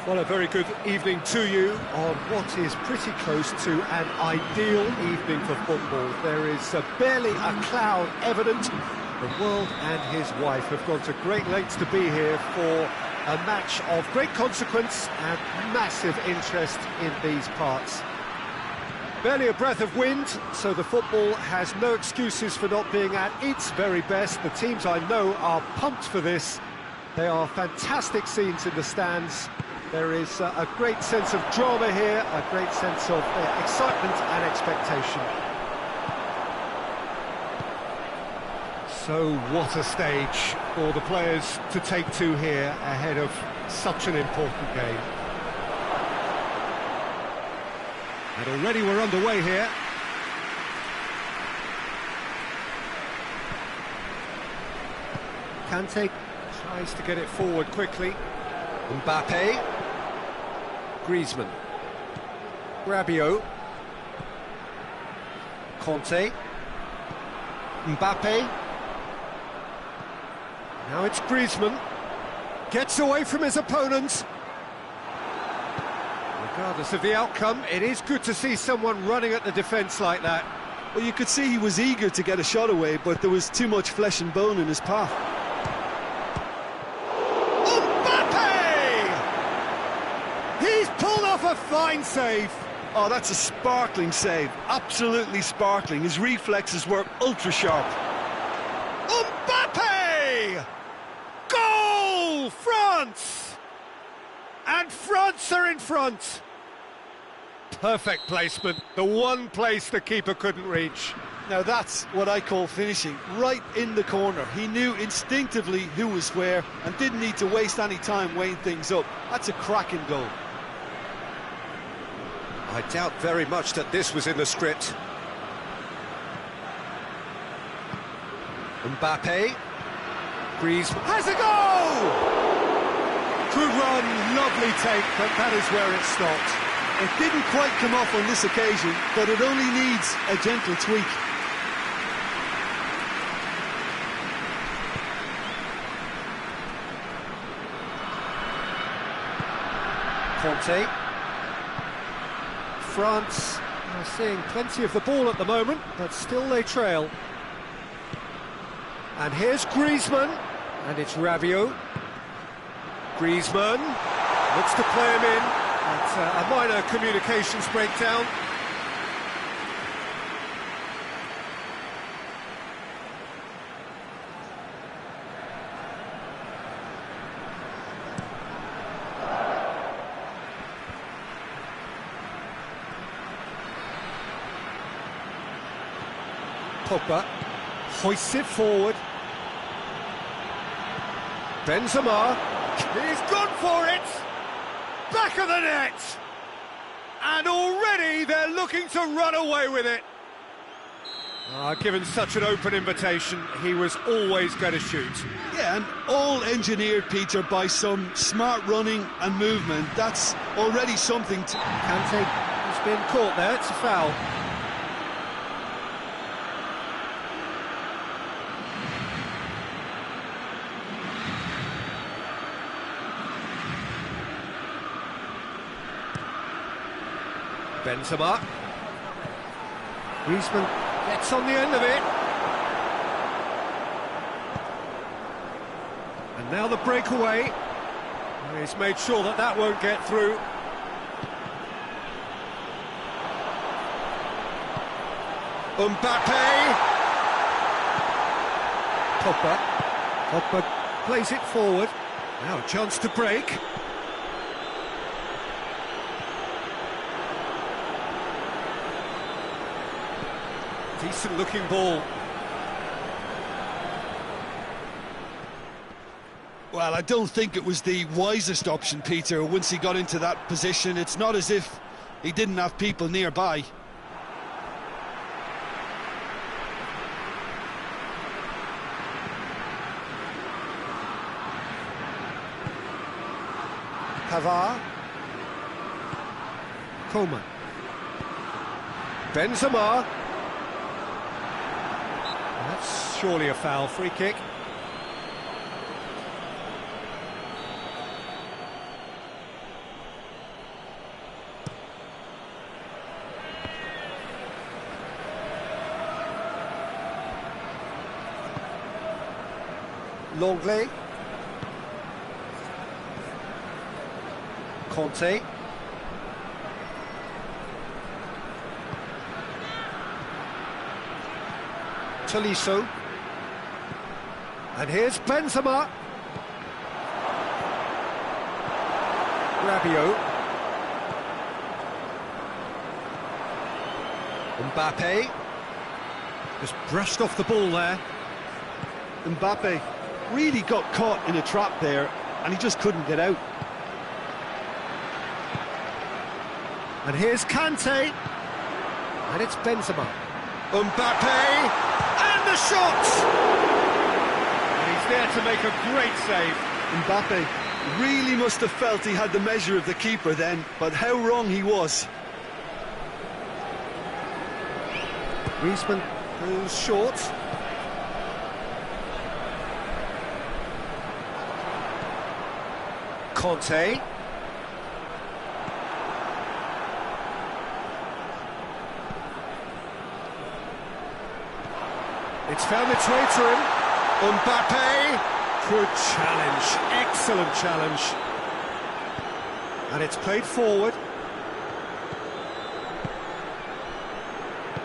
Well, a very good evening to you on what is pretty close to an ideal evening for football. There is barely a cloud evident. The world and his wife have gone to great lengths to be here for a match of great consequence and massive interest in these parts. Barely a breath of wind, so the football has no excuses for not being at its very best. The teams I know are pumped for this. They are fantastic scenes in the stands. There is a great sense of drama here, a great sense of excitement and expectation. So what a stage for the players to take to here ahead of such an important game. And already we're underway here. Kante tries to get it forward quickly. Mbappe, Griezmann, Rabiot, Conte, Mbappe, now it's Griezmann, gets away from his opponent. Regardless of the outcome, it is good to see someone running at the defence like that. Well, you could see he was eager to get a shot away, but there was too much flesh and bone in his path. He's pulled off a fine save. Oh, that's a sparkling save. Absolutely sparkling. His reflexes were ultra sharp. Mbappe! Goal! France! And France are in front. Perfect placement. The one place the keeper couldn't reach. Now that's what I call finishing. Right in the corner. He knew instinctively who was where and didn't need to waste any time weighing things up. That's a cracking goal. I doubt very much that this was in the script. Mbappe, Griezmann has a goal! Good run, lovely take, but that is where it stopped. It didn't quite come off on this occasion, but it only needs a gentle tweak. Conte. France are seeing plenty of the ball at the moment, but still they trail. And here's Griezmann, and it's Rabiot. Griezmann looks to play him in. It's a minor communications breakdown. Pogba hoists it forward. Benzema, he's gone for it! Back of the net! And already they're looking to run away with it. Given such an open invitation, he was always going to shoot. Yeah, and all engineered, Peter, by some smart running and movement. That's already something to... Kante has been caught there, it's a foul. Benzema. Griezmann gets on the end of it. And now the breakaway. He's made sure that that won't get through. Mbappe. Pogba plays it forward. Now a chance to break. Decent looking ball. Well, I don't think it was the wisest option, Peter, once he got into that position. It's not as if he didn't have people nearby. Pavard. Coman. Benzema. That's surely a foul. Free kick. Longley. Conte. Tolisso. And here's Benzema. Rabiot. Mbappe. Just brushed off the ball there. Mbappe really got caught in a trap there, and he just couldn't get out. And here's Kante. And it's Benzema. Mbappe. And the shot! And he's there to make a great save. Mbappe really must have felt he had the measure of the keeper then, but how wrong he was. Griezmann goes short. Conte. It's found its way to him. Mbappe. Good challenge. Excellent challenge. And it's played forward.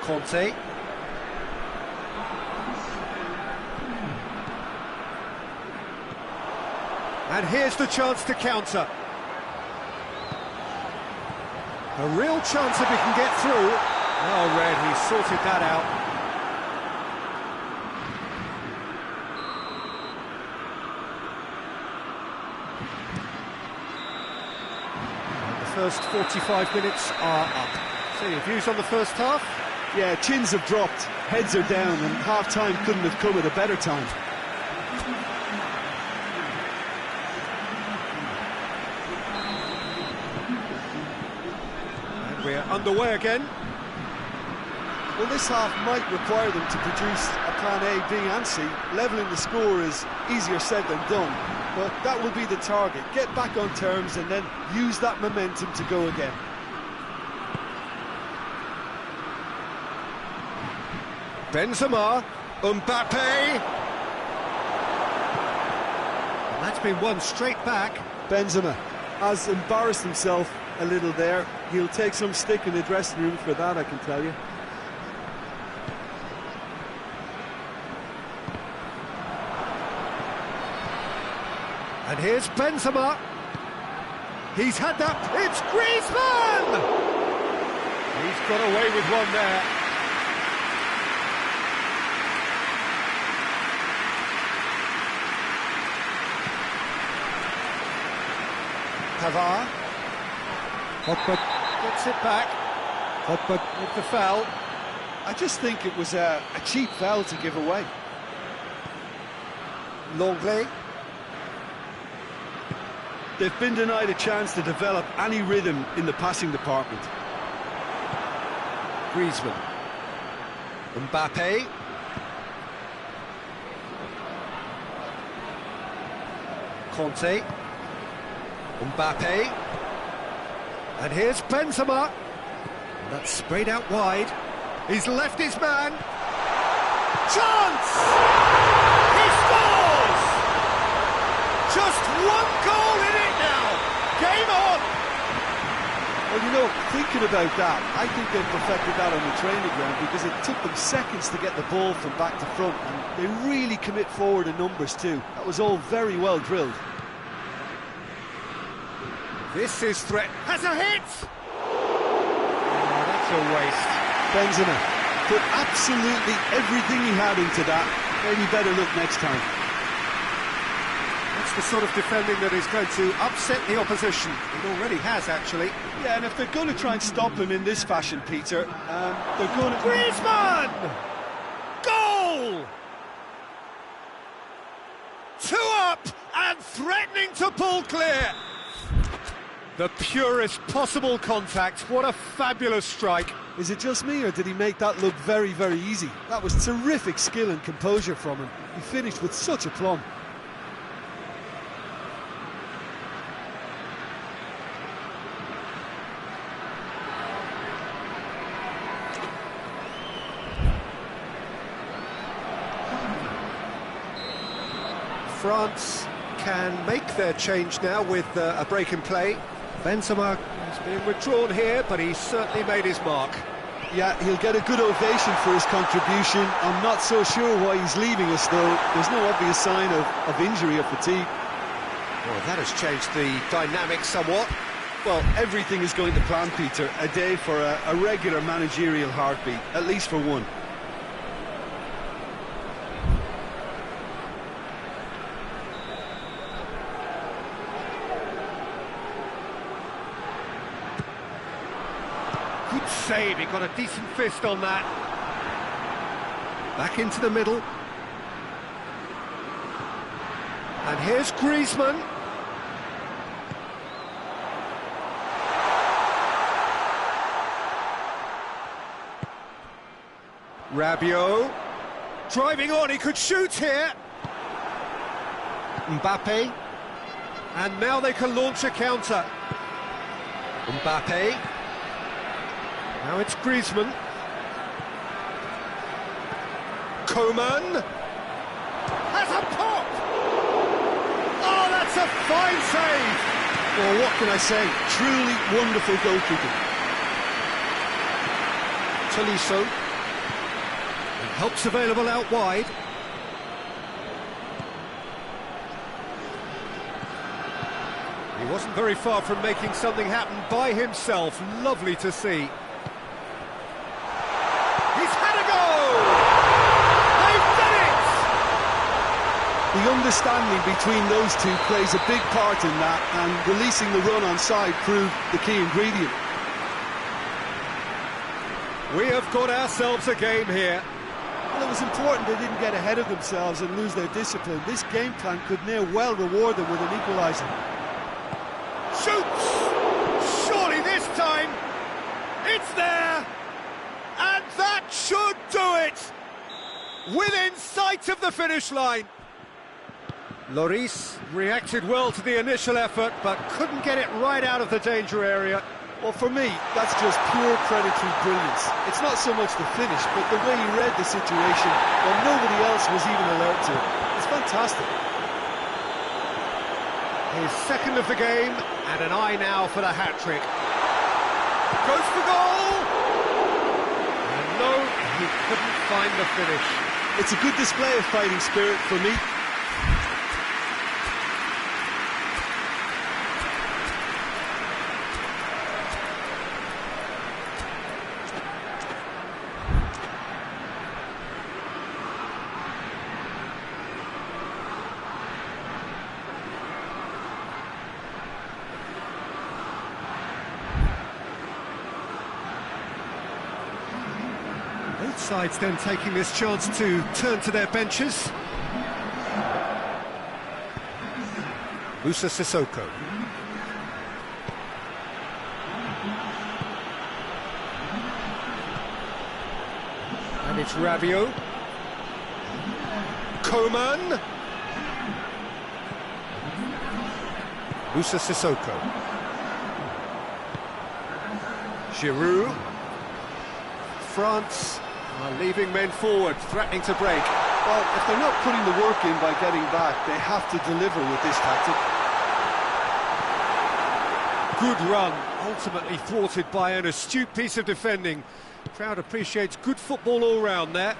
Conte. And here's the chance to counter. A real chance if he can get through. Oh, Red, he sorted that out. First 45 minutes are up. So your views on the first half? Yeah, chins have dropped, heads are down, and half-time couldn't have come at a better time. And we're underway again. Well, this half might require them to produce a plan A, B and C. Levelling the score is easier said than done, but that will be the target. Get back on terms and then use that momentum to go again. Benzema, Mbappe. And that's been won straight back. Benzema has embarrassed himself a little there. He'll take some stick in the dressing room for that, I can tell you. And here's Benzema. He's had that. It's Griezmann! He's got away with one there. Pavard. Hopper gets it back. Hopper with the foul. I just think it was a cheap foul to give away. Longley. They've been denied a chance to develop any rhythm in the passing department. Griezmann. Mbappe. Conte. Mbappe. And here's Benzema. And that's sprayed out wide. He's left his man. Chance! He scores! Just one goal in it now. Game on! Well, you know, thinking about that, I think they've perfected that on the training ground because it took them seconds to get the ball from back to front, and they really commit forward in numbers too. That was all very well drilled. This is threat. Has a hit! Oh, that's a waste. Benzema put absolutely everything he had into that. Maybe better look next time. That's the sort of defending that is going to upset the opposition. It already has, actually. Yeah, and if they're going to try and stop him in this fashion, Peter, they're going to... Griezmann! Goal! 2 up and threatening to pull clear. The purest possible contact. What a fabulous strike. Is it just me, or did he make that look very, very easy? That was terrific skill and composure from him. He finished with such aplomb. France can make their change now with a break in play. Benzema has been withdrawn here, but he's certainly made his mark. Yeah, he'll get a good ovation for his contribution. I'm not so sure why he's leaving us, though. There's no obvious sign of injury or fatigue. Well, that has changed the dynamic somewhat. Well, everything is going to plan, Peter. A day for a regular managerial heartbeat, at least for one. Good save, he got a decent fist on that. Back into the middle. And here's Griezmann. Rabiot. Driving on, he could shoot here. Mbappe. And now they can launch a counter. Mbappe. Now it's Griezmann. Coman. Has a pop! Oh, that's a fine save! Well, what can I say? Truly wonderful goalkeeping. Tolisso. Help's available out wide. He wasn't very far from making something happen by himself. Lovely to see. He's had a goal! They've done it! The understanding between those two plays a big part in that, and releasing the run on side proved the key ingredient. We have got ourselves a game here. Well, it was important they didn't get ahead of themselves and lose their discipline. This game plan could near well reward them with an equaliser. Shoots! Surely this time, it's there! And that should do it! Within sight of the finish line. Lloris reacted well to the initial effort, but couldn't get it right out of the danger area. Well, for me, that's just pure predatory brilliance. It's not so much the finish, but the way he read the situation when nobody else was even alert to it. It's fantastic. His second of the game, and an eye now for the hat-trick. Goes for goal! And no, he couldn't find the finish. It's a good display of fighting spirit for me. Both sides then taking this chance to turn to their benches. Moussa Sissoko. And it's Rabiot. Coman. Moussa Sissoko. Giroud. France are leaving men forward, threatening to break. Well, if they're not putting the work in by getting back, they have to deliver with this tactic. Good run, ultimately thwarted by an astute piece of defending. The crowd appreciates good football all round there.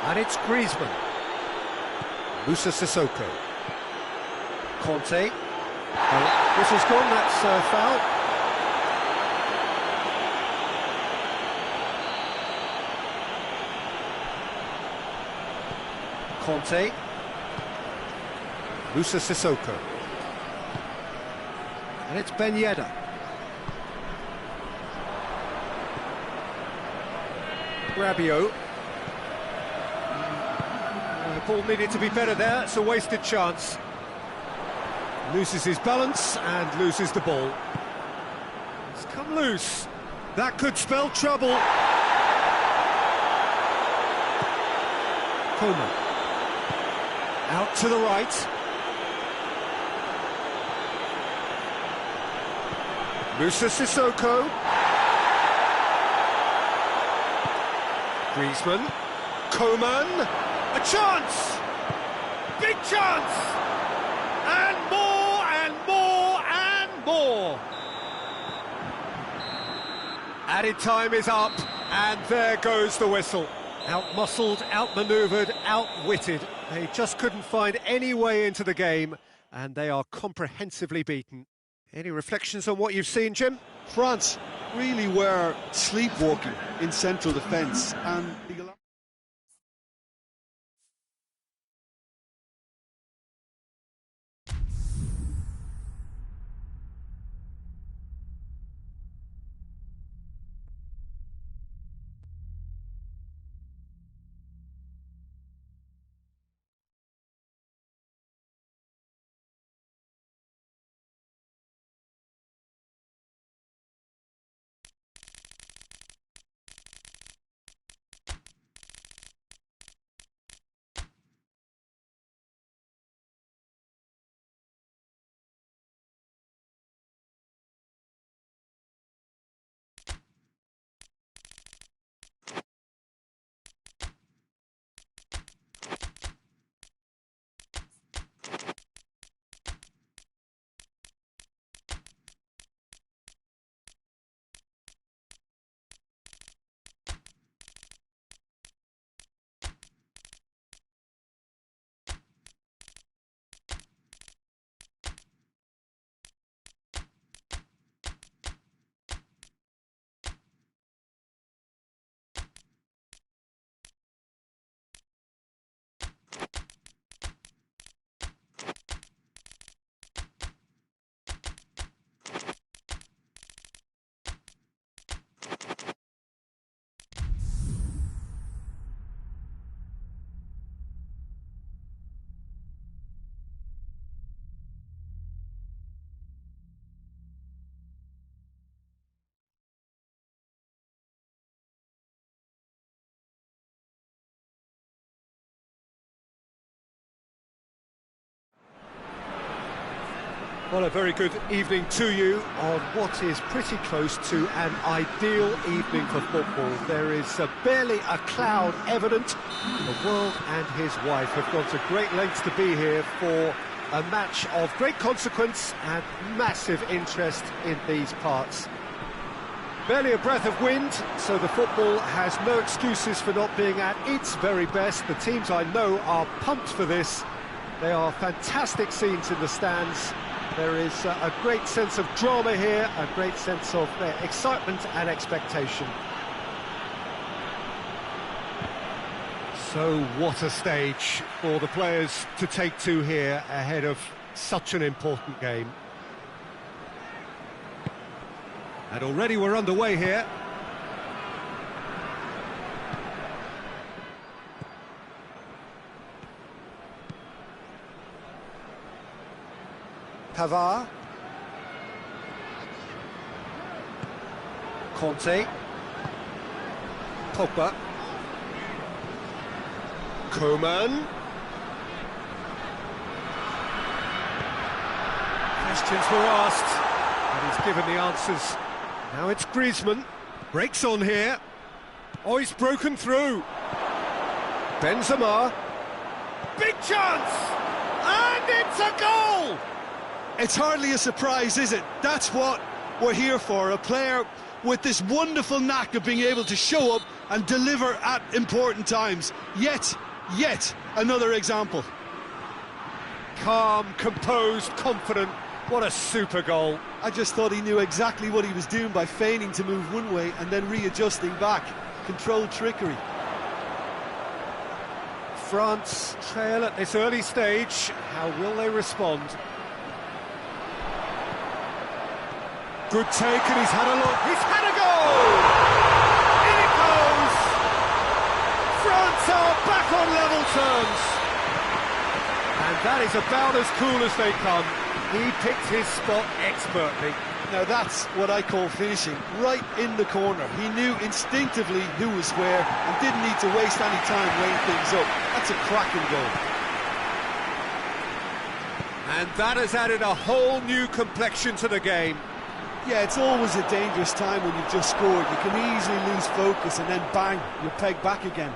And it's Griezmann. Moussa Sissoko. Conte. Well, this has gone, that's foul. Conte. Moussa Sissoko. And it's Ben Yedder. Rabiot. The ball needed to be better there, it's a wasted chance. Loses his balance and loses the ball. It's come loose. That could spell trouble. Coman. Out to the right. Moussa Sissoko. Griezmann, Coman, a chance! Big chance! And more, and more, and more! Added time is up, and there goes the whistle. Out-muscled, out-manoeuvred, outwitted. They just couldn't find any way into the game, and they are comprehensively beaten. Any reflections on what you've seen, Jim? France really were sleepwalking in central defence, and Well, a very good evening to you on what is pretty close to an ideal evening for football. There is barely a cloud evident. The world and his wife have gone to great lengths to be here for a match of great consequence and massive interest in these parts. Barely a breath of wind, so the football has no excuses for not being at its very best. The teams I know are pumped for this. They are fantastic scenes in the stands. There is a great sense of drama here, a great sense of excitement and expectation. So what a stage for the players to take to here ahead of such an important game. And already we're underway here. Pavard, Conte, Pogba, Coman. Questions were asked, and he's given the answers. Now it's Griezmann, breaks on here. Oh, he's broken through. Benzema, big chance, and it's a goal! it's hardly a surprise, is it? That's what we're here for, a player with this wonderful knack of being able to show up and deliver at important times. Yet another example. Calm, composed, confident. What a super goal. I just thought he knew exactly what he was doing by feigning to move one way and then readjusting back. Controlled trickery. France trail at this early stage. How will they respond? Good take, and he's had a look. He's had a goal! In it goes! France are back on level terms. And that is about as cool as they come. He picked his spot expertly. Now that's what I call finishing, right in the corner. He knew instinctively who was where and didn't need to waste any time weighing things up. That's a cracking goal. And that has added a whole new complexion to the game. Yeah, it's always a dangerous time when you've just scored. You can easily lose focus and then bang, you're pegged back again.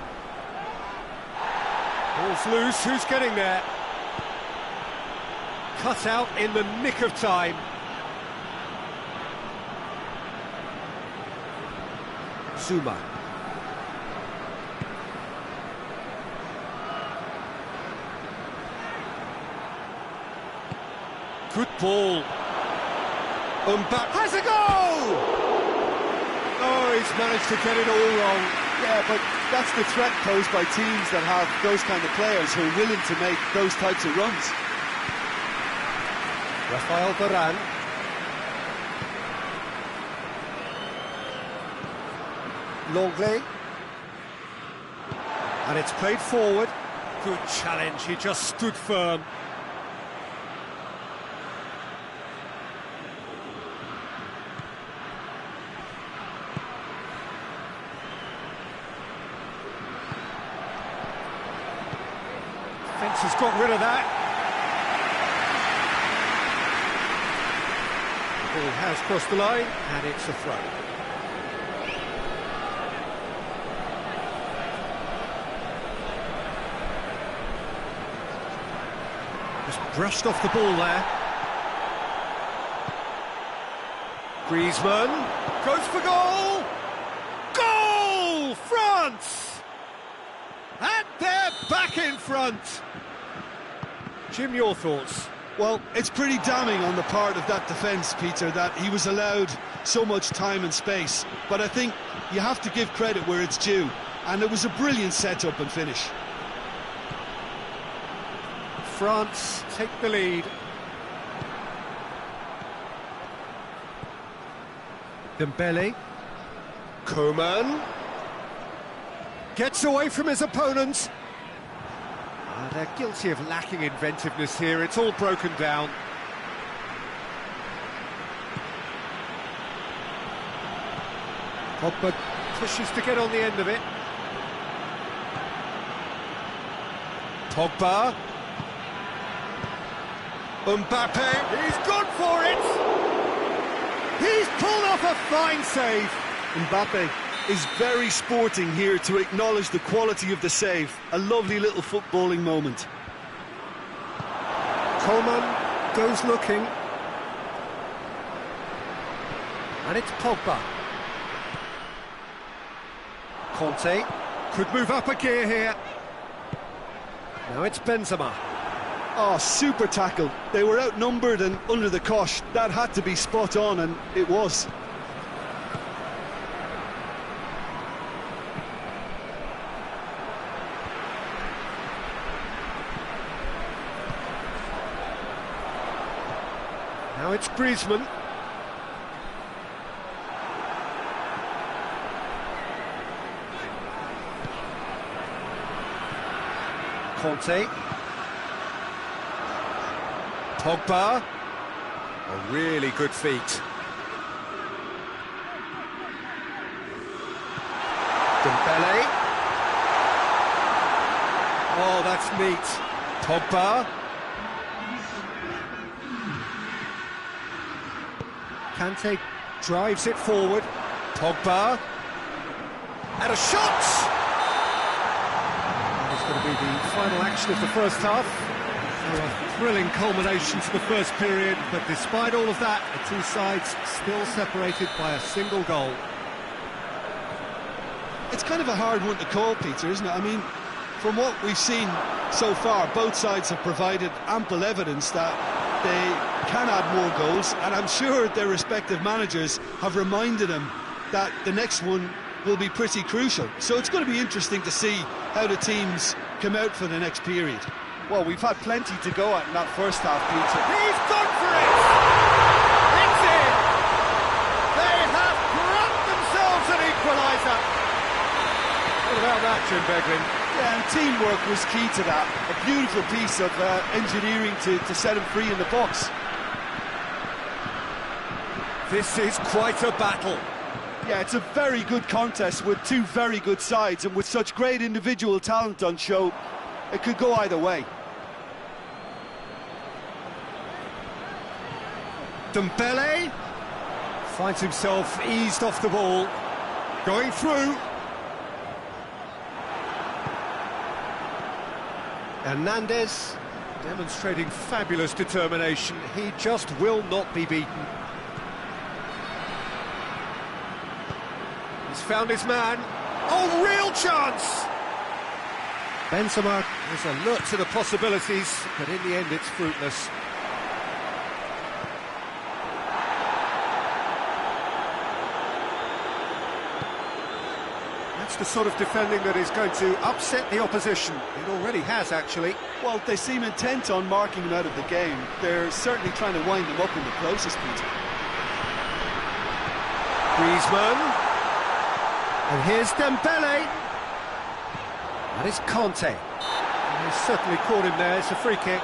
Ball's loose, who's getting there? Cut out in the nick of time. Zuma. Good ball. Mbappe has a goal! Oh, he's managed to get it all wrong. Yeah, but that's the threat posed by teams that have those kind of players who are willing to make those types of runs. Rafael Varane. Longley. And it's played forward. Good challenge, he just stood firm. Fence has got rid of that. The ball has crossed the line, and it's a throw. Just brushed off the ball there. Griezmann goes for goal! Goal! France! And they're back in front! Jim, your thoughts? Well, it's pretty damning on the part of that defence, Peter, that he was allowed so much time and space. But I think you have to give credit where it's due. And it was a brilliant set-up and finish. France take the lead. Dembele. Coman. Gets away from his opponents. They're guilty of lacking inventiveness here. It's all broken down. Pogba pushes to get on the end of it. Pogba. Mbappe. He's gone for it. He's pulled off a fine save. Mbappe is very sporting here to acknowledge the quality of the save. A lovely little footballing moment. Coman goes looking. And it's Pogba. Conte could move up a gear here. Now it's Benzema. Oh, super tackle. They were outnumbered and under the cosh. That had to be spot on, and it was. Now it's Griezmann. Conte. Pogba. A really good feat. Dembele. Oh, that's neat. Pogba. Kante drives it forward. Pogba. And a shot! That is going to be the final action of the first half. A thrilling culmination to the first period, but despite all of that, the two sides still separated by a single goal. It's kind of a hard one to call, Peter, isn't it? I mean, from what we've seen so far, both sides have provided ample evidence that they can add more goals, and I'm sure their respective managers have reminded them that the next one will be pretty crucial. So it's going to be interesting to see how the teams come out for the next period. Well, we've had plenty to go at in that first half, Peter. He's gone for it! It's in! They have grabbed themselves an equaliser! What about that, Jim Beglin? Yeah, and teamwork was key to that. A beautiful piece of engineering to set him free in the box. This is quite a battle. Yeah, it's a very good contest with two very good sides, and with such great individual talent on show, it could go either way. Dembele Finds himself eased off the ball. Going through. Hernandez demonstrating fabulous determination. He just will not be beaten. He's found his man. Oh, real chance! Benzema is alert to the possibilities, but in the end it's fruitless. That's the sort of defending that is going to upset the opposition. It already has, actually. Well, they seem intent on marking him out of the game. They're certainly trying to wind him up in the process, Peter. Griezmann. And here's Dembele. That is Conte. And he's certainly caught him there. It's a free kick.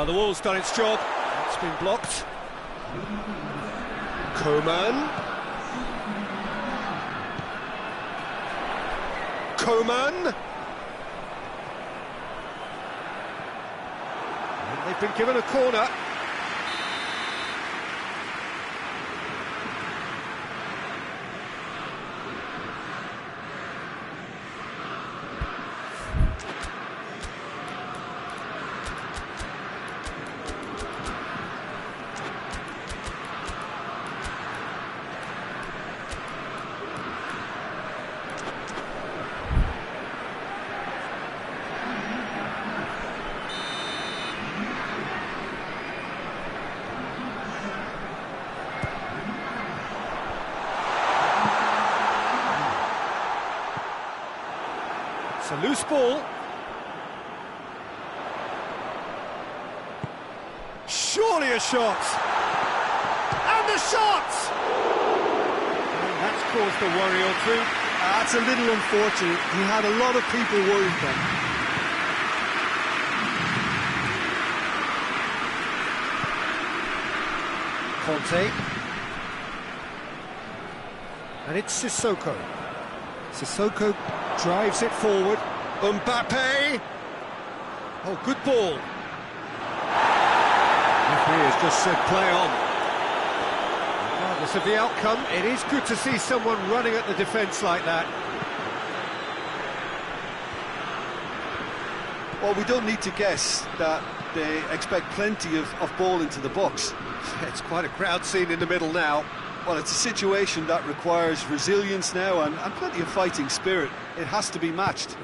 The wall's done its job. It's been blocked. Coman. And they've been given a corner. It's a loose ball. Surely a shot. And the shot! And that's caused a worry or two. That's a little unfortunate. He had a lot of people worried then. Conte. And it's Sissoko. Sissoko drives it forward. Mbappe! Oh, good ball. Referee has just said play on. Regardless of the outcome, it is good to see someone running at the defence like that. Well, we don't need to guess that they expect plenty of ball into the box. It's quite a crowd scene in the middle now. Well, it's a situation that requires resilience now and plenty of fighting spirit. It has to be matched.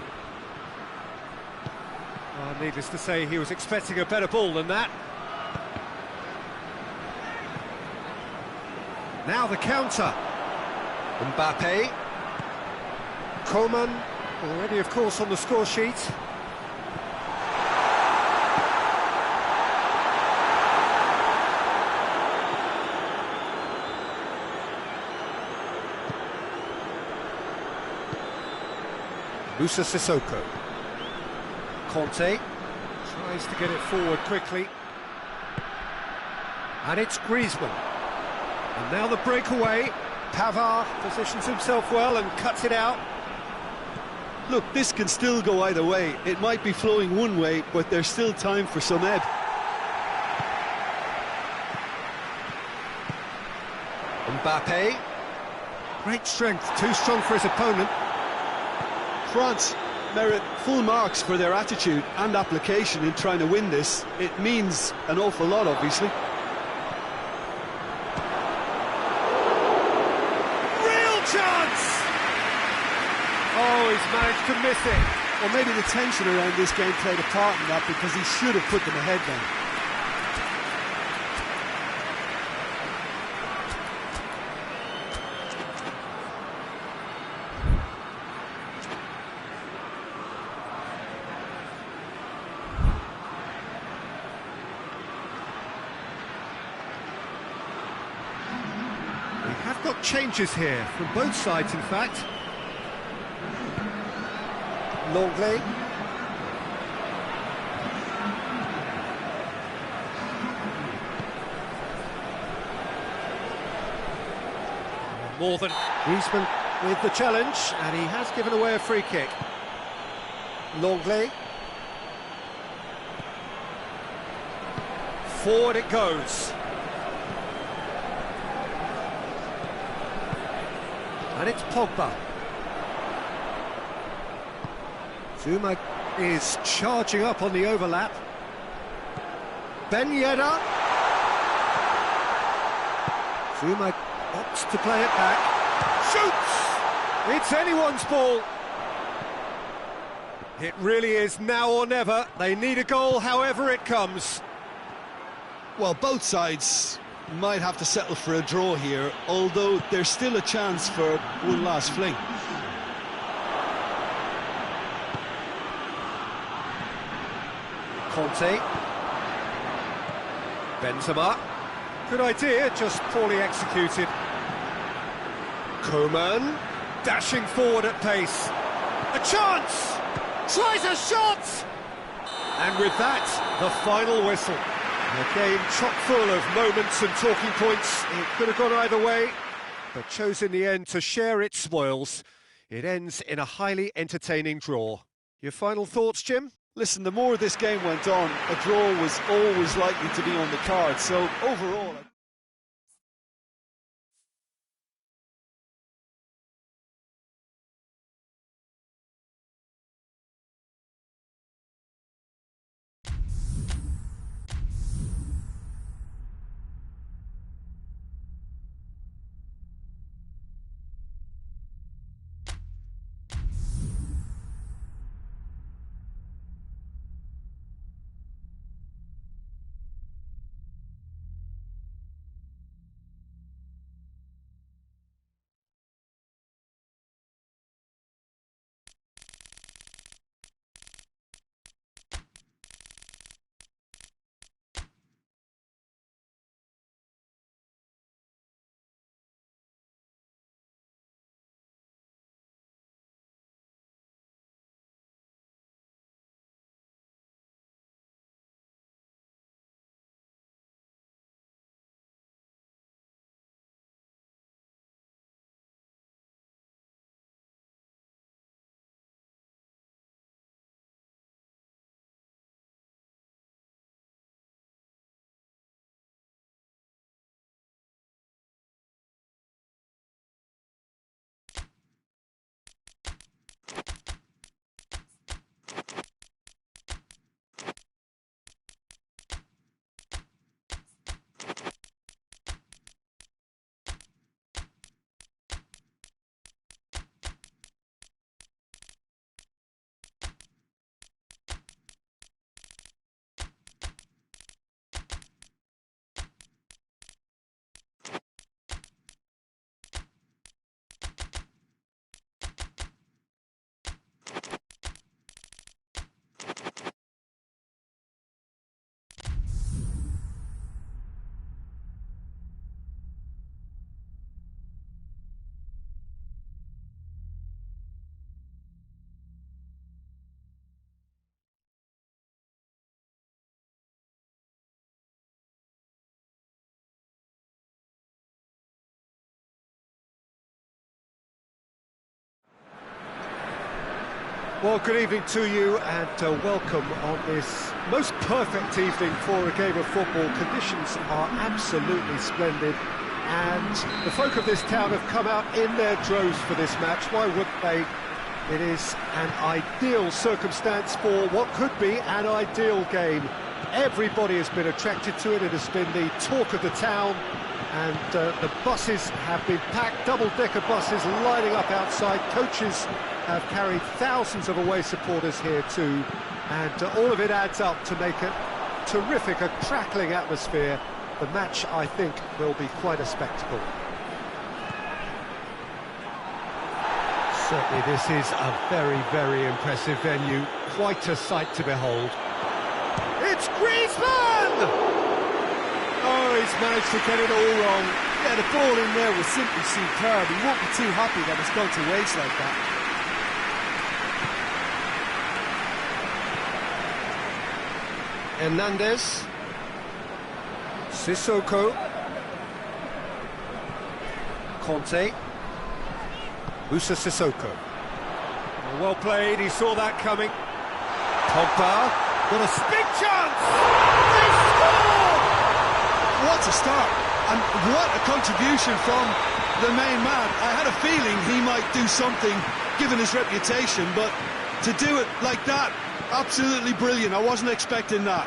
Well, needless to say, he was expecting a better ball than that. Now the counter. Mbappe. Coman, already, of course, on the score sheet. Musa Sissoko. Conte tries to get it forward quickly. And it's Griezmann. And now the breakaway. Pavard positions himself well and cuts it out. Look, this can still go either way. It might be flowing one way, but there's still time for some ebb. Mbappe. Great strength, too strong for his opponent. France merit full marks for their attitude and application in trying to win this. It means an awful lot, obviously. Real chance! Oh, he's managed to miss it. Well, maybe the tension around this game played a part in that, because he should have put them ahead then. Got changes here from both sides, in fact. Longley. More than Griezmann with the challenge, and he has given away a free kick. Longley. Forward it goes. And it's Pogba. Zuma is charging up on the overlap. Ben Yedder. Zuma opts to play it back. Shoots! It's anyone's ball. It really is now or never. They need a goal however it comes. Well, both sides might have to settle for a draw here, although there's still a chance for one last fling. Conte. Benzema. Good idea, just poorly executed. Koeman. Dashing forward at pace. A chance! Tries a shot! And with that, the final whistle. A game chock full of moments and talking points. It could have gone either way, but chose in the end to share its spoils. It ends in a highly entertaining draw. Your final thoughts, Jim? Listen, the more this game went on, a draw was always likely to be on the card, so overall... Well, good evening to you and welcome on this most perfect evening for a game of football. Conditions are absolutely splendid and the folk of this town have come out in their droves for this match. Why wouldn't they? It is an ideal circumstance for what could be an ideal game. Everybody has been attracted to it. It has been the talk of the town and the buses have been packed, double-decker buses lining up outside. Coaches have carried thousands of away supporters here too, and all of it adds up to make a terrific, a crackling atmosphere. The match, I think, will be quite a spectacle. Certainly this is a very, very impressive venue, quite a sight to behold. It's Griezmann! Oh, he's managed to get it all wrong. Yeah, the ball in there was simply superb. He won't be too happy that it's gone to waste like that. Hernandez. Sissoko. Conte. Musa Sissoko. Well played, he saw that coming. Pogba, got a big chance! They score! What a start, and what a contribution from the main man. I had a feeling he might do something, given his reputation, but to do it like that, absolutely brilliant. I wasn't expecting that.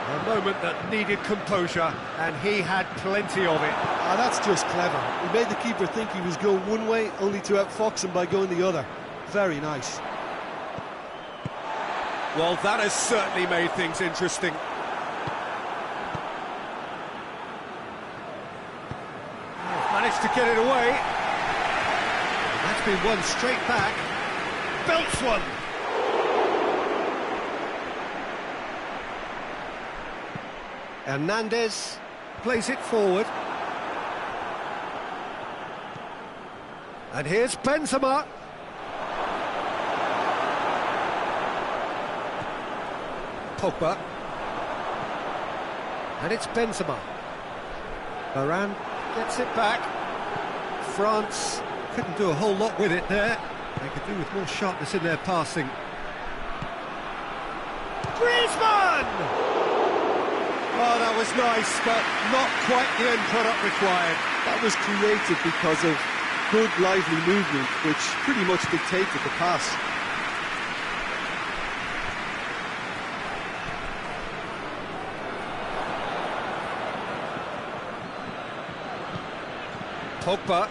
A moment that needed composure, and he had plenty of it. Ah, that's just clever. He made the keeper think he was going one way, only to outfox him by going the other. Very nice. Well, that has certainly made things interesting. Managed to get it away. That's been won straight back. Belts one. Hernandez plays it forward. And here's Benzema. Pogba. And it's Benzema. Varane gets it back. France couldn't do a whole lot with it there. They could do with more sharpness in their passing. Griezmann! Oh, that was nice, but not quite the end product required. That was created because of good, lively movement, which pretty much dictated the pass. Pogba.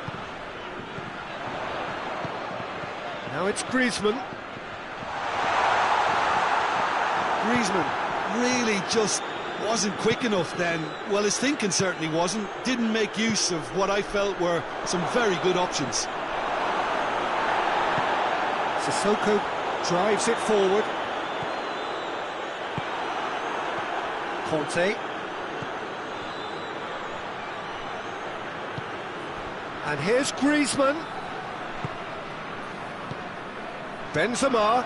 Now it's Griezmann. Griezmann really just wasn't quick enough then. Well, his thinking certainly wasn't. Didn't make use of what I felt were some very good options. Sissoko drives it forward. Conte. And here's Griezmann. Benzema.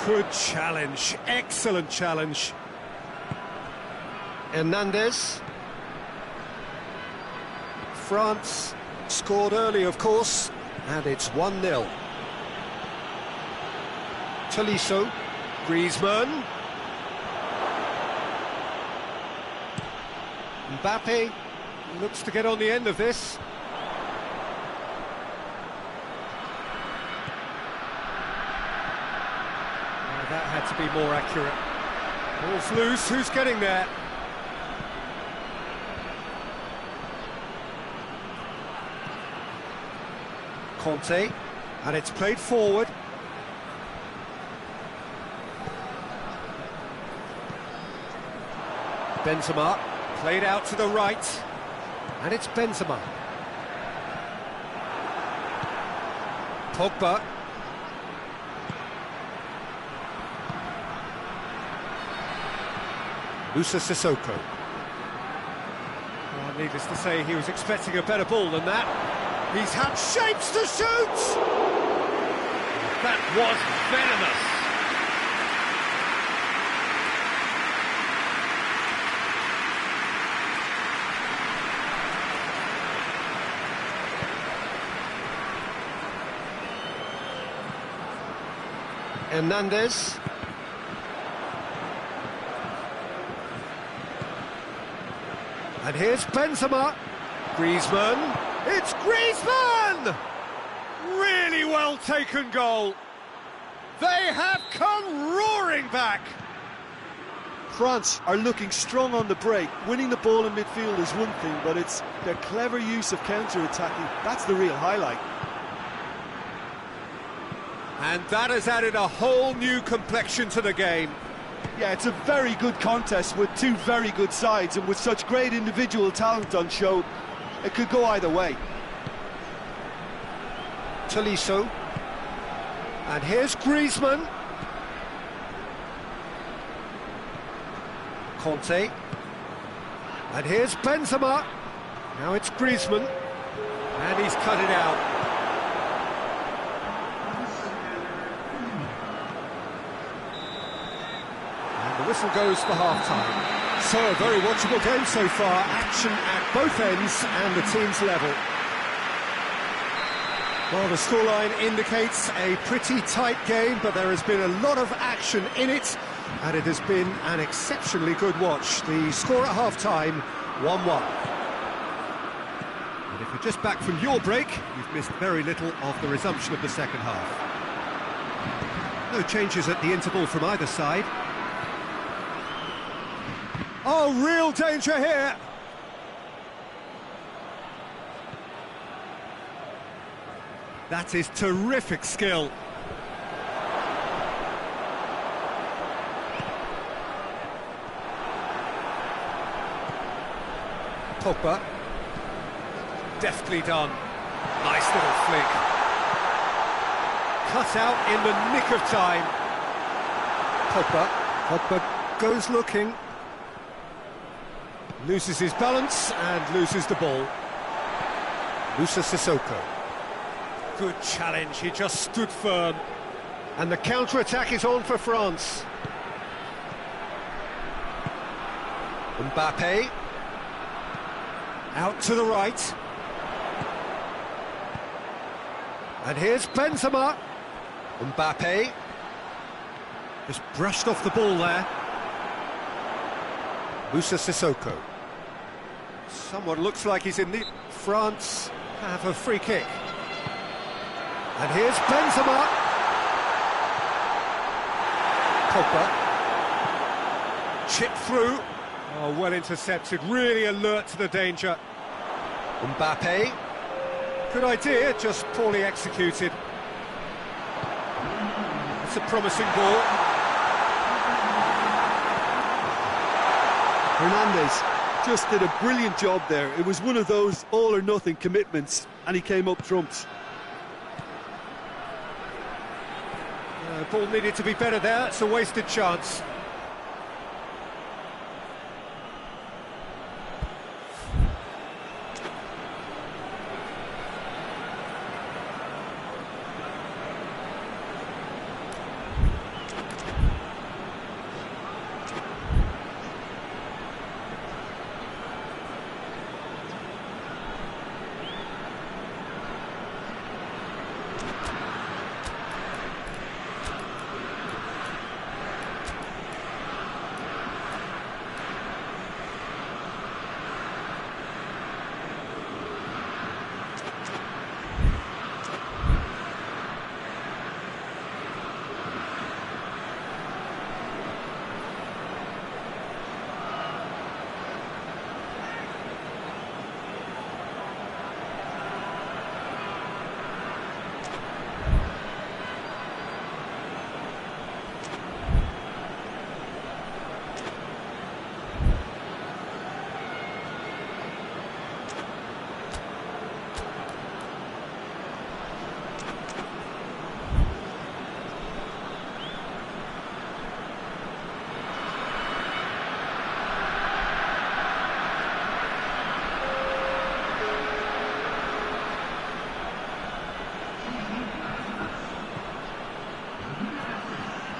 Good challenge, excellent challenge. Hernandez. France scored early, of course, and it's 1-0. Tolisso. Griezmann. Mbappe looks to get on the end of this. That had to be more accurate. Ball's loose, who's getting there? Conte, and it's played forward. Benzema, played out to the right, and it's Benzema. Pogba. Musa Sissoko. Well, needless to say, he was expecting a better ball than that. He's had shapes to shoot! That was venomous. Hernandez. And here's Benzema. Griezmann. It's Griezmann! Really well taken goal. They have come roaring back. France are looking strong on the break. Winning the ball in midfield is one thing, but it's their clever use of counter-attacking. That's the real highlight. And that has added a whole new complexion to the game. Yeah, it's a very good contest with two very good sides, and with such great individual talent on show, it could go either way. Tolisso. And here's Griezmann. Conte. And here's Benzema. Now it's Griezmann. And he's cut it out. And the whistle goes for half-time. So, a very watchable game so far. Action at both ends and the team's level. Well, the scoreline indicates a pretty tight game, but there has been a lot of action in it, and it has been an exceptionally good watch. The score at half-time, 1-1. And if you're just back from your break, you've missed very little of the resumption of the second half. No changes at the interval from either side. Oh, real danger here! That is terrific skill. Pogba. Deftly done. Nice little flick. Cut out in the nick of time. Pogba goes looking. Loses his balance and loses the ball. Moussa Sissoko. Good challenge, he just stood firm. And the counter-attack is on for France. Mbappe. Out to the right. And here's Benzema. Mbappe. Just brushed off the ball there. Moussa Sissoko. Someone looks like he's in need. France have a free kick. And here's Benzema. Pogba. Chip through. Oh, well intercepted, really alert to the danger. Mbappe. Good idea, just poorly executed. It's a promising ball. Hernandez just did a brilliant job there. It was one of those all-or-nothing commitments, and he came up trumps. Ball needed to be better there, it's a wasted chance.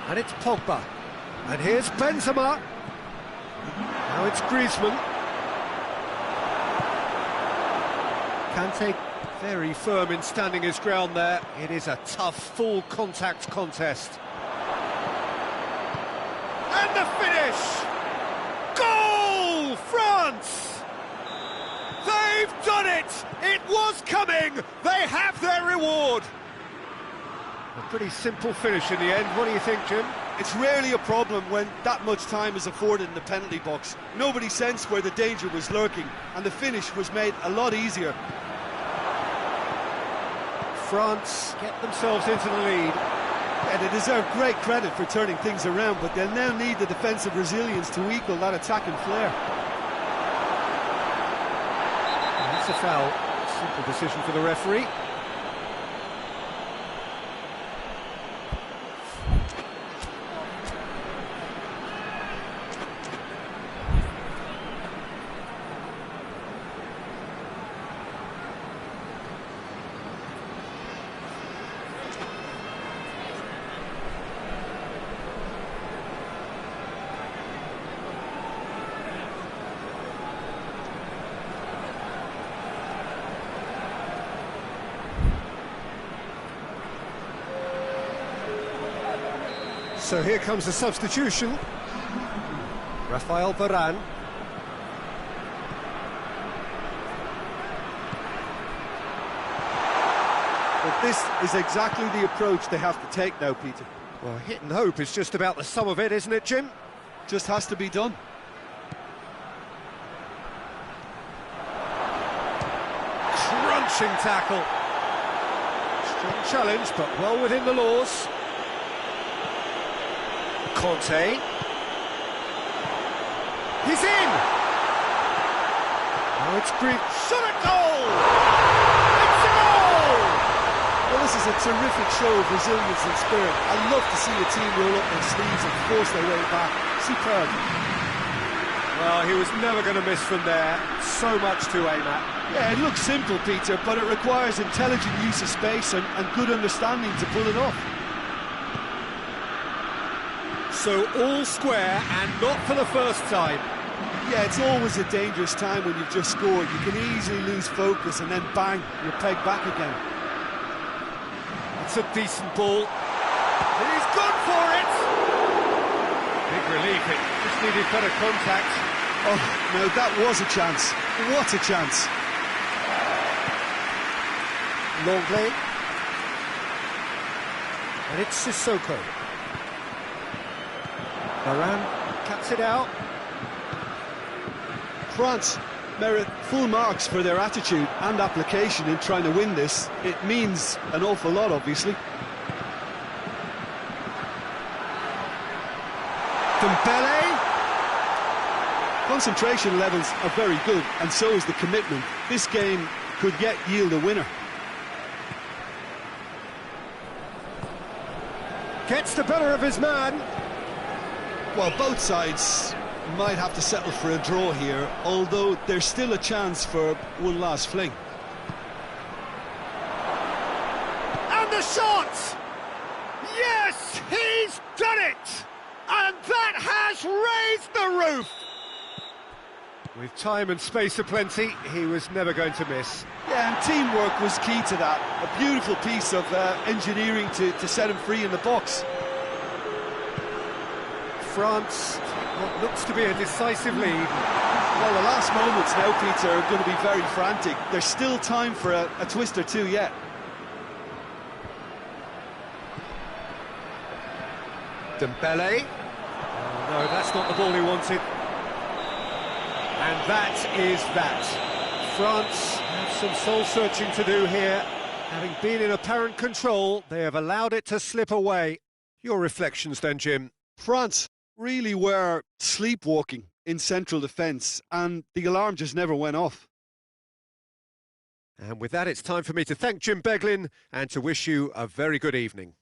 And it's Pogba. And here's Benzema. Now it's Griezmann. Kante very firm in standing his ground there. It is a tough, full contact contest. And the finish! Goal! France! They've done it! It was coming! They have their reward! A pretty simple finish in the end. What do you think, Jim? It's rarely a problem when that much time is afforded in the penalty box. Nobody sensed where the danger was lurking, and the finish was made a lot easier. France get themselves into the lead. And they deserve great credit for turning things around, but they'll now need the defensive resilience to equal that attacking flair. And that's a foul. Simple decision for the referee. So here comes the substitution. Rafael Varane. But this is exactly the approach they have to take now, Peter. Well, hit and hope is just about the sum of it, isn't it, Jim? Just has to be done. Crunching tackle. Strong challenge, but well within the laws. Conte. He's in! Oh, it's great. Shot at goal! It's a goal! Well, this is a terrific show of resilience and spirit. I love to see a team roll up their sleeves and force their way back. Superb. Well, he was never going to miss from there. So much to aim at. Yeah, it looks simple, Peter, but it requires intelligent use of space and good understanding to pull it off. So all square and not for the first time. Yeah, it's always a dangerous time when you've just scored. You can easily lose focus and then bang, you're pegged back again. It's a decent ball. He's gone for it! Big relief, it just needed better contact. Oh, no, that was a chance. What a chance. Longley. And it's Sissoko. Varane cuts it out. France merit full marks for their attitude and application in trying to win this. It means an awful lot, obviously. Dembele. Concentration levels are very good, and so is the commitment. This game could yet yield a winner. Gets the better of his man. Well, both sides might have to settle for a draw here, although there's still a chance for one last fling. And the shot! Yes, he's done it! And that has raised the roof! With time and space aplenty, he was never going to miss. Yeah, and teamwork was key to that. A beautiful piece of engineering to set him free in the box. France, what looks to be a decisive lead. Well, the last moments now, Peter, are going to be very frantic. There's still time for a twist or two yet. Dembele. Oh, no, that's not the ball he wanted. And that is that. France have some soul-searching to do here. Having been in apparent control, they have allowed it to slip away. Your reflections then, Jim? France really were sleepwalking in central defence, and the alarm just never went off. And with that, it's time for me to thank Jim Beglin and to wish you a very good evening.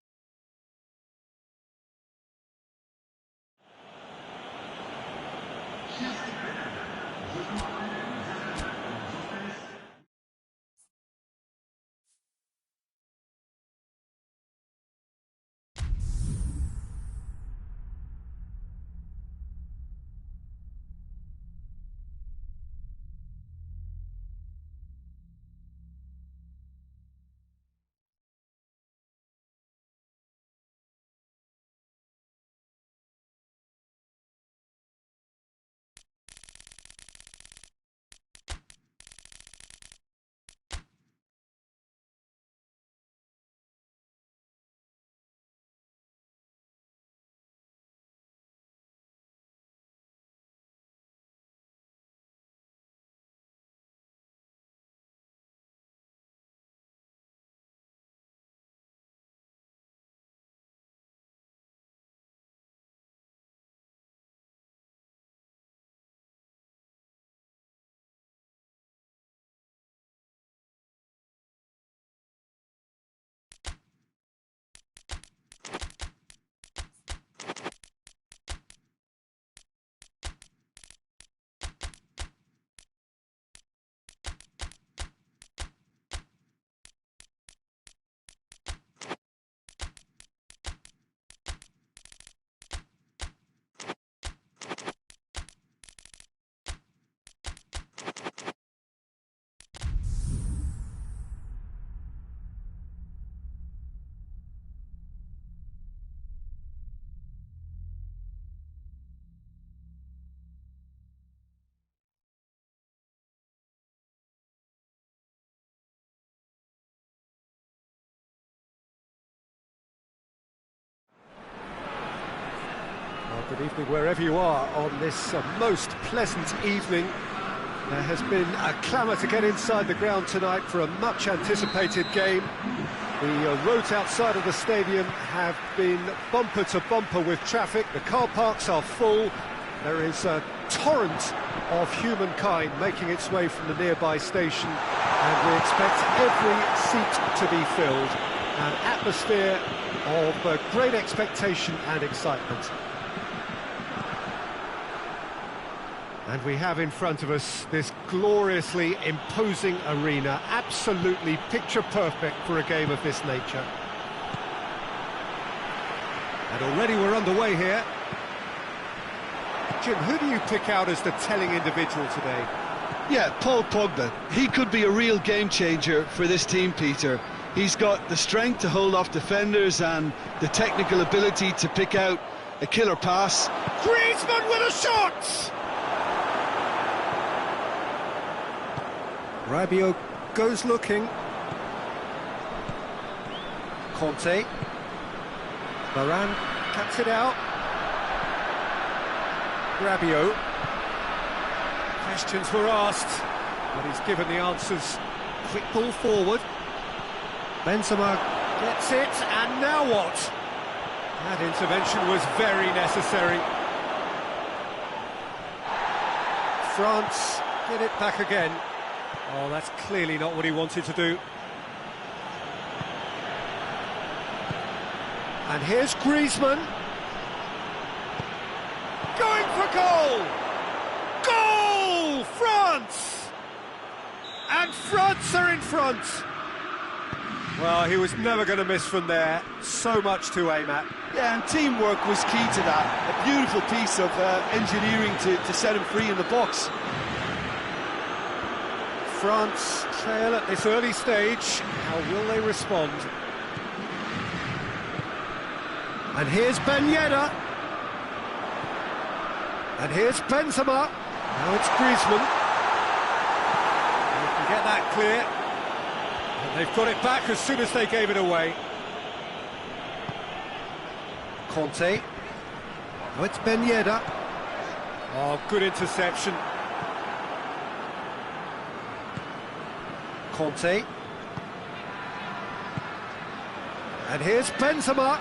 Good evening wherever you are on this most pleasant evening. There has been a clamour to get inside the ground tonight for a much-anticipated game. The roads outside of the stadium have been bumper to bumper with traffic. The car parks are full. There is a torrent of humankind making its way from the nearby station, and we expect every seat to be filled. An atmosphere of great expectation and excitement. And we have in front of us this gloriously imposing arena, absolutely picture-perfect for a game of this nature. And already we're underway here. Jim, who do you pick out as the telling individual today? Yeah, Paul Pogba. He could be a real game-changer for this team, Peter. He's got the strength to hold off defenders and the technical ability to pick out a killer pass. Griezmann with a shot! Rabiot goes looking. Conte. Varane cuts it out. Rabiot. Questions were asked, but he's given the answers. Quick ball forward. Benzema gets it, and now what? That intervention was very necessary. France get it back again. Oh, that's clearly not what he wanted to do. And here's Griezmann. Going for goal! Goal! France! And France are in front! Well, he was never going to miss from there. So much to aim at. Yeah, and teamwork was key to that. A beautiful piece of engineering to set him free in the box. France trail at this early stage. How will they respond? And here's Ben Yedder. And here's Benzema. Now it's Griezmann. They can get that clear. And they've got it back as soon as they gave it away. Conte. Now it's Ben Yedder. Oh, good interception. Conte. And here's Benzema.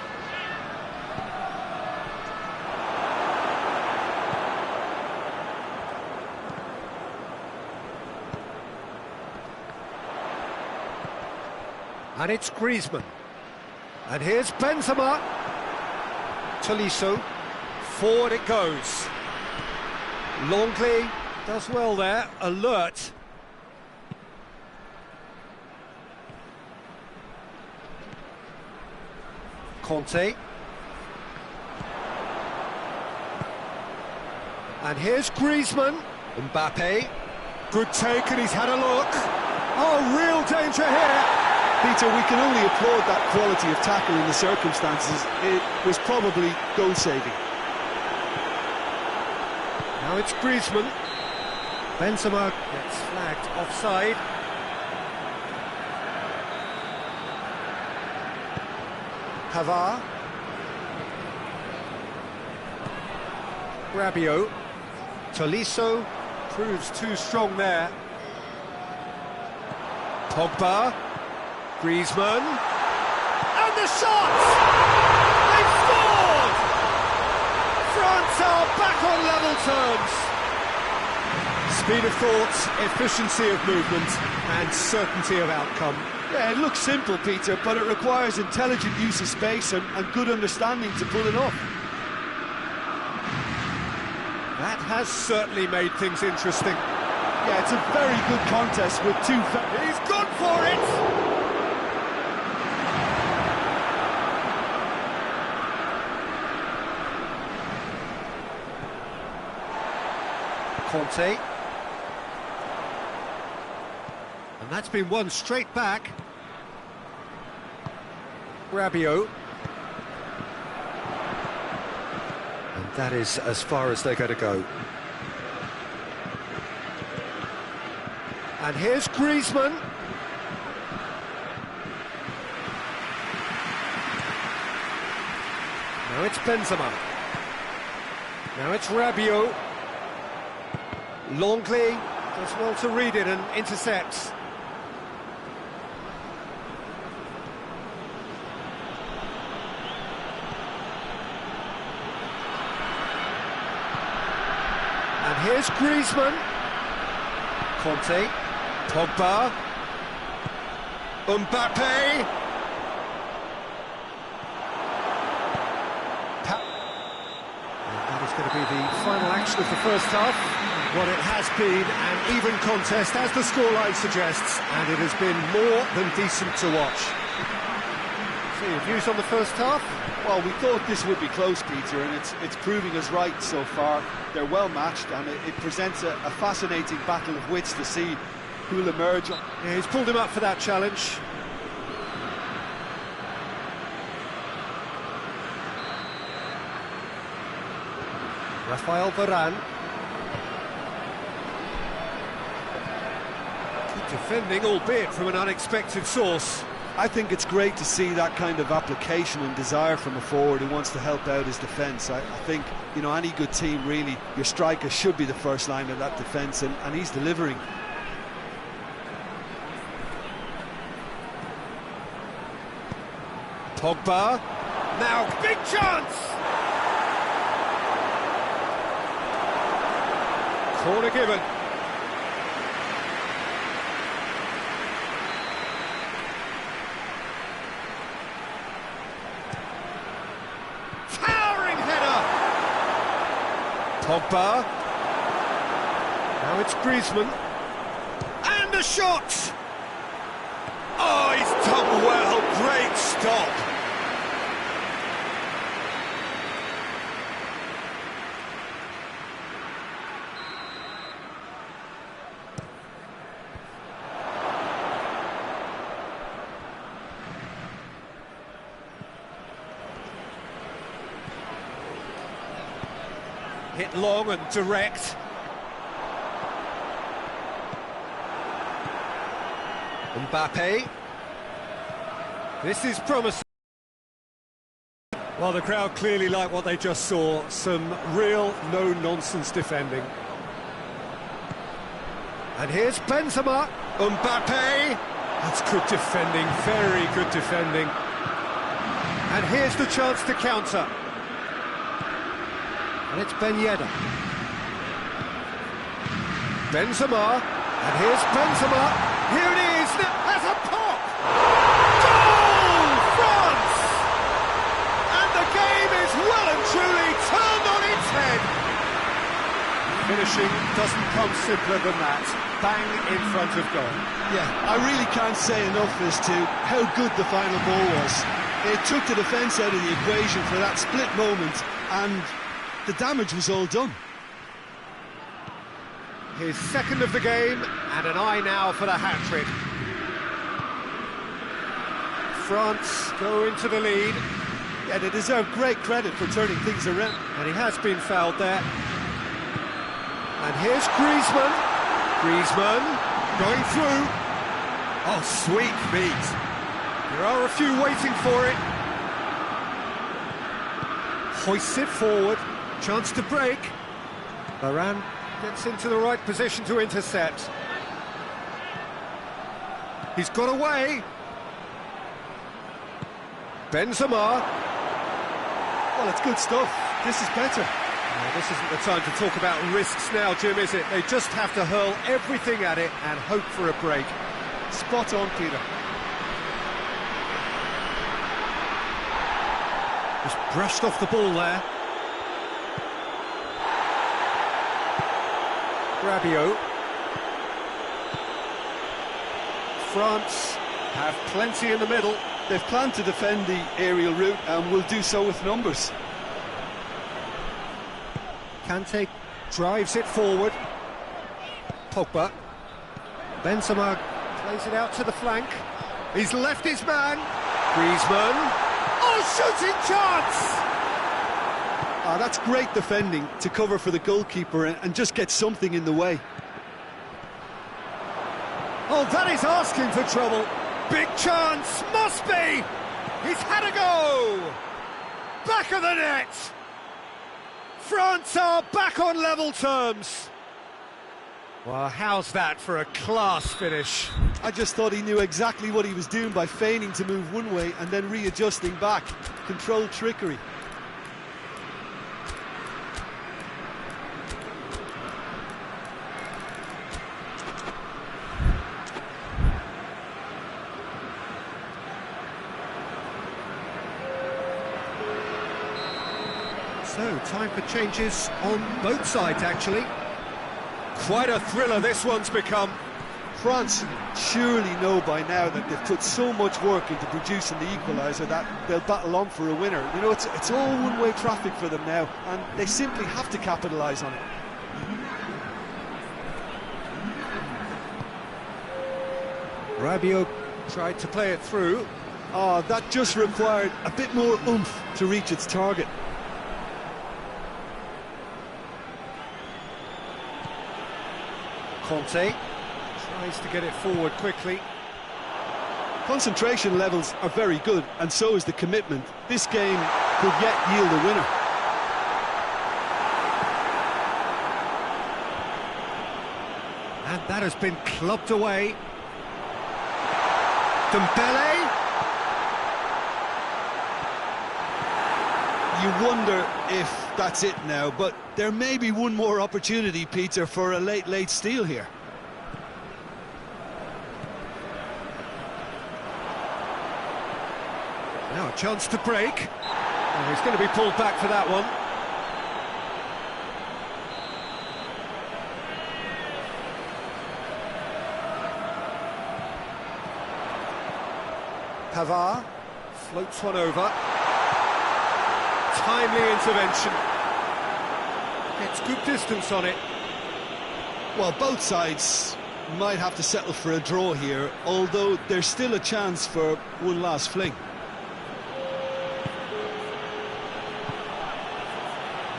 And it's Griezmann. And here's Benzema. Tolisso. Forward it goes. Longley does well there. Alert. Conte. And here's Griezmann. Mbappe. Good take, and he's had a look. Oh, real danger here. Peter, we can only applaud that quality of tackle in the circumstances. It was probably goal-saving. Now it's Griezmann. Benzema gets flagged offside. Pavard. Rabiot. Tolisso proves too strong there. Pogba. Griezmann. And the shot! They've scored! France are back on level terms. Speed of thought, efficiency of movement, and certainty of outcome. Yeah, it looks simple, Peter, but it requires intelligent use of space and good understanding to pull it off. That has certainly made things interesting. Yeah, it's a very good contest with two... He's gone for it! Conte. And that's been won straight back. Rabiot. And that is as far as they're going to go. And here's Griezmann. Now it's Benzema. Now it's Rabiot. Longley does well to read it and intercepts. And here's Griezmann. Conte. Pogba. Mbappe. That is going to be the final action of the first half. What it has been an even contest, as the scoreline suggests, and it has been more than decent to watch. So your views on the first half? Well, we thought this would be close, Peter, and it's proving us right so far. They're well matched, and it presents a fascinating battle of wits to see who'll emerge. Yeah, he's pulled him up for that challenge. Rafael Varane. Good defending, albeit from an unexpected source. I think it's great to see that kind of application and desire from a forward who wants to help out his defence. I think, you know, any good team, really, your striker should be the first line of that defence, and he's delivering. Pogba. Now, big chance! Corner given. Towering header! Pogba. Now it's Griezmann. And a shot! Oh, he's done well. Great stop. Hit long and direct. Mbappe. This is promising. Well, the crowd clearly like what they just saw. Some real no-nonsense defending. And here's Benzema. Mbappe. That's good defending, very good defending. And here's the chance to counter. And it's Ben Yedder. Benzema. And here's Benzema. Here it is. That's a pop. Goal! France! And the game is well and truly turned on its head. Finishing doesn't come simpler than that. Bang in front of goal. Yeah, I really can't say enough as to how good the final ball was. It took the defence out of the equation for that split moment, and the damage was all done. His second of the game, and an eye now for the hat-trick. France go into the lead. Yeah, they deserve great credit for turning things around. And he has been fouled there. And here's Griezmann. Griezmann going through. Oh, sweet feet. There are a few waiting for it. Hoists it forward. Chance to break. Varane gets into the right position to intercept. He's got away. Benzema. Well, it's good stuff. This is better. Well, this isn't the time to talk about risks now, Jim, is it? They just have to hurl everything at it and hope for a break. Spot on, Peter. Just brushed off the ball there. Rabiot. France have plenty in the middle. They've planned to defend the aerial route and will do so with numbers. Kante drives it forward. Pogba. Benzema plays it out to the flank. He's left his man. Griezmann. Oh, shooting chance! That's great defending to cover for the goalkeeper and just get something in the way. Oh, that is asking for trouble. Big chance, must be! He's had a go! Back of the net! France are back on level terms. Well, how's that for a class finish? I just thought he knew exactly what he was doing by feigning to move one way and then readjusting back. Controlled trickery. So, time for changes on both sides, actually. Quite a thriller this one's become. France surely know by now that they've put so much work into producing the equaliser that they'll battle on for a winner. You know, it's all one-way traffic for them now, and they simply have to capitalise on it. Rabiot tried to play it through. Oh, that just required a bit more oomph to reach its target. Conte tries to get it forward quickly. Concentration levels are very good, and so is the commitment. This game could yet yield a winner. And that has been clubbed away. Dembele. You wonder if that's it now, but there may be one more opportunity, Peter, for a late steal here. Now a chance to break. Oh, he's going to be pulled back for that one. Pavard floats one over. Timely intervention. Gets good distance on it. Well, both sides might have to settle for a draw here, although there's still a chance for one last fling.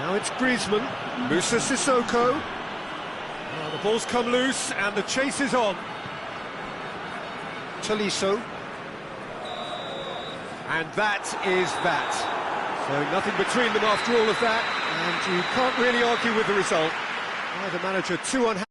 Now it's Griezmann. Moussa Sissoko. Well, the ball's come loose and the chase is on. Tolisso. And that is that. So nothing between them after all of that, and you can't really argue with the result. Either manager too unhappy.